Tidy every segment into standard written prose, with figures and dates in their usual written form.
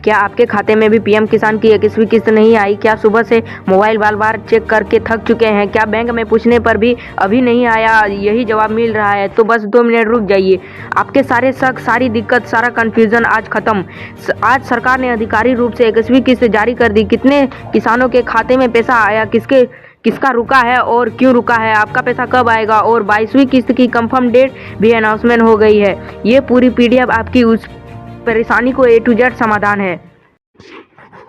क्या आपके खाते में भी पीएम किसान की 21वीं किस्त नहीं आई? क्या सुबह से मोबाइल बार-बार चेक करके थक चुके हैं? क्या बैंक में पूछने पर भी अभी नहीं आया यही जवाब मिल रहा है? तो बस 2 मिनट रुक जाइए। आपके सारे शक, सारी दिक्कत, सारा कन्फ्यूजन आज खत्म। आज सरकार ने आधिकारिक रूप से 21वीं किस्त जारी कर दी। कितने किसानों के खाते में पैसा आया, किसका रुका है और क्यों रुका है, आपका पैसा कब आएगा, और 22वीं किस्त की कंफर्म डेट भी अनाउंसमेंट हो गई है। ये पूरी पीडीएफ आपकी उस परेशानी को A to Z समाधान है।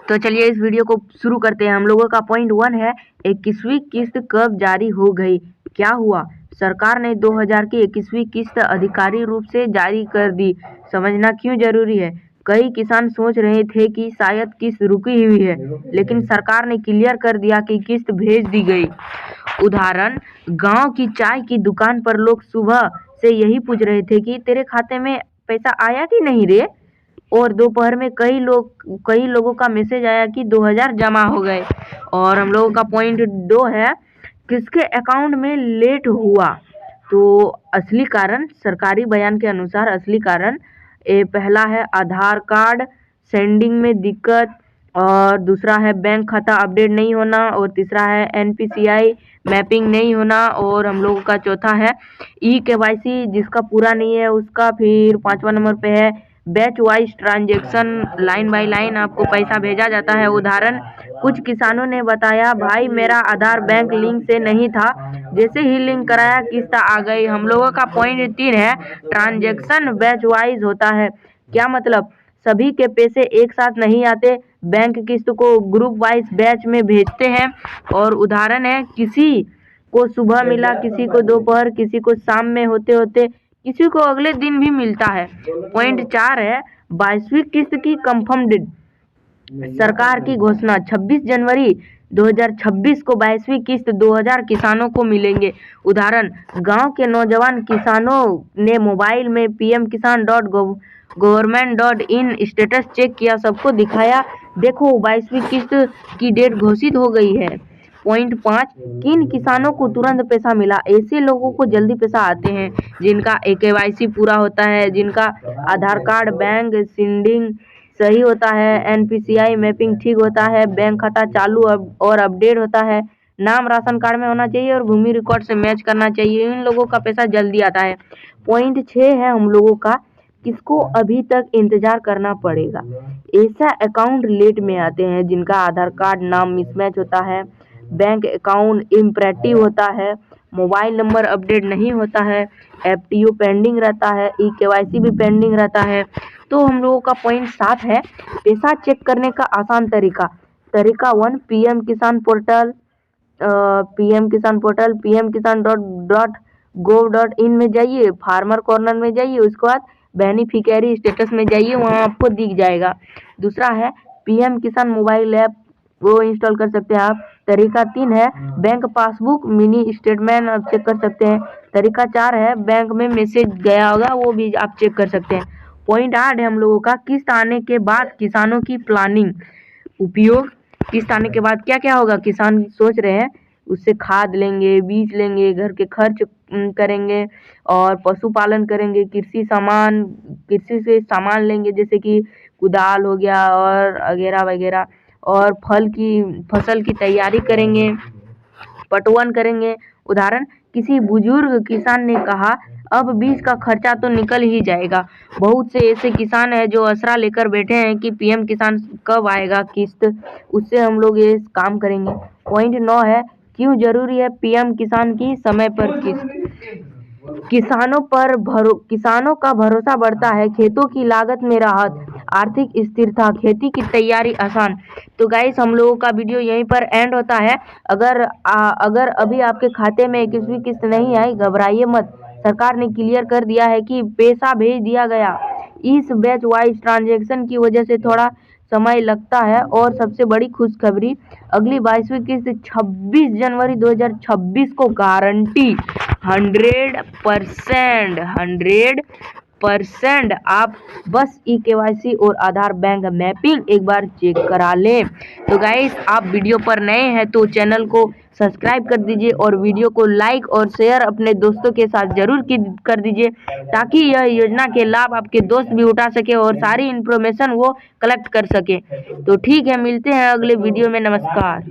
तो चलिए इस वीडियो को शुरू करते हैं। हम लोगों का पॉइंट 1 है 21वीं किस्त कब जारी हो गई, क्या हुआ? सरकार ने 2000 की 21वीं किस्त आधिकारिक रूप से जारी कर दी। समझना क्यों जरूरी है? कई किसान सोच रहे थे कि शायद किस्त रुकी हुई है, लेकिन सरकार ने क्लियर कर दिया कि किस्त भेज दी गई। उदाहरण, गांव की चाय की दुकान पर लोग सुबह से यही पूछ रहे थे कि तेरे खाते में पैसा आया कि नहीं रे, और दोपहर में कई लोगों का मैसेज आया कि 2000 जमा हो गए। और हम लोगों का पॉइंट 2 है किसके अकाउंट में लेट हुआ। तो असली कारण, सरकारी बयान के अनुसार असली कारण पहला है आधार कार्ड सेंडिंग में दिक्कत, और दूसरा है बैंक खाता अपडेट नहीं होना, और तीसरा है NPCI मैपिंग नहीं होना, और हम लोगों का चौथा है KYC जिसका पूरा नहीं है उसका। फिर 5वां नंबर पे है batch wise transaction, line by line आपको पैसा भेजा जाता है। उदाहरण, कुछ किसानों ने बताया भाई मेरा आधार बैंक लिंक से नहीं था, जैसे ही लिंक कराया किस्त आ गई। हम लोगों का पॉइंट 3 है ट्रांजैक्शन बैच वाइज होता है। क्या मतलब? सभी के पैसे एक साथ नहीं आते, बैंक किस्त को ग्रुप वाइज बैच में भेजते हैं। और उदाहरण है किसी को सुबह मिला, किसी को दोपहर, किसी को शाम में, होते होते किसी को अगले दिन भी मिलता है। पॉइंट 4 है 22वीं किस्त की कंफर्म डेट। सरकार की घोषणा 26 जनवरी 2026 को 22वीं किस्त 2000 किसानों को मिलेंगे। उदाहरण, गांव के नौजवान किसानों ने मोबाइल में pm-kisan.gov.in स्टेटस चेक किया, सबको दिखाया देखो 22वीं किस्त की डेट घोषित हो गई है। पॉइंट 5, किन किसानों को तुरंत पैसा मिला? ऐसे लोगों को जल्दी पैसा आते हैं जिनका KYC पूरा होता है, जिनका आधार कार्ड बैंक सीडिंग सही होता है, NPCI मैपिंग ठीक होता है, बैंक खाता चालू और अपडेट होता है, नाम राशन कार्ड में होना चाहिए और भूमि रिकॉर्ड से मैच करना चाहिए। इन लोगों का पैसा जल्दी आता है। पॉइंट 6 है हम लोगों का किसको अभी तक इंतजार करना पड़ेगा। ऐसा अकाउंट लेट में आते हैं जिनका आधार कार्ड नाम मिसमैच होता है, बैंक अकाउंट इम्पैरेटिव होता है, मोबाइल नंबर अपडेट नहीं होता है, FTO पेंडिंग रहता है, KYC भी पेंडिंग रहता है। तो हम लोगों का पॉइंट 7 है पैसा चेक करने का आसान तरीका। तरीका 1, पीएम किसान पोर्टल pmkisan.gov.in में जाइए, फार्मर कॉर्नर में जाइए, उसके बाद बेनिफिशियरी स्टेटस में जाइए, वहाँ आपको दिख जाएगा। दूसरा है पीएम किसान मोबाइल ऐप, वो इंस्टॉल कर सकते हैं आप। तरीका 3 है बैंक पासबुक मिनी स्टेटमेंट आप चेक कर सकते हैं। तरीका 4 है बैंक में मैसेज गया होगा, वो भी आप चेक कर सकते हैं। पॉइंट 8 है हम लोगों का किस्त आने के बाद किसानों की प्लानिंग उपयोग। किस्त आने के बाद क्या क्या होगा? किसान सोच रहे हैं उससे खाद लेंगे, बीज लेंगे, घर के खर्च करेंगे, और पशुपालन करेंगे, कृषि से सामान लेंगे जैसे कि कुदाल हो गया और वगैरह वगैरह, और फसल की तैयारी करेंगे, पटवन करेंगे। उदाहरण, किसी बुजुर्ग किसान ने कहा अब बीज का खर्चा तो निकल ही जाएगा। बहुत से ऐसे किसान हैं जो आसरा लेकर बैठे हैं कि पीएम किसान कब आएगा किस्त, उससे हम लोग ये काम करेंगे। पॉइंट 9 है क्यों जरूरी है पीएम किसान की समय पर किस्त। किसानों का भरोसा बढ़ता है, खेतों की लागत में राहत, आर्थिक स्थिरता, खेती की तैयारी आसान। तो गाइस हम लोगों का वीडियो यहीं पर एंड होता है। अगर अभी आपके खाते में 21वीं किस्त नहीं आई, घबराइए मत, सरकार ने क्लियर कर दिया है कि पैसा भेज दिया गया। इस बैच वाइज ट्रांजैक्शन की वजह से थोड़ा समय लगता है। और सबसे बड़ी खुशखबरी, अगली 22वीं किस्त 26 जनवरी 2026 को गारंटी 100%। 100% आप बस ई-केवाईसी और आधार बैंक मैपिंग एक बार चेक करा लें। तो गाइस, आप वीडियो पर नए हैं तो चैनल को सब्सक्राइब कर दीजिए और वीडियो को लाइक और शेयर अपने दोस्तों के साथ जरूर कर दीजिए, ताकि यह योजना के लाभ आपके दोस्त भी उठा सके और सारी इन्फॉर्मेशन वो कलेक्ट कर सके। तो ठीक है, मिलते हैं अगले वीडियो में। नमस्कार।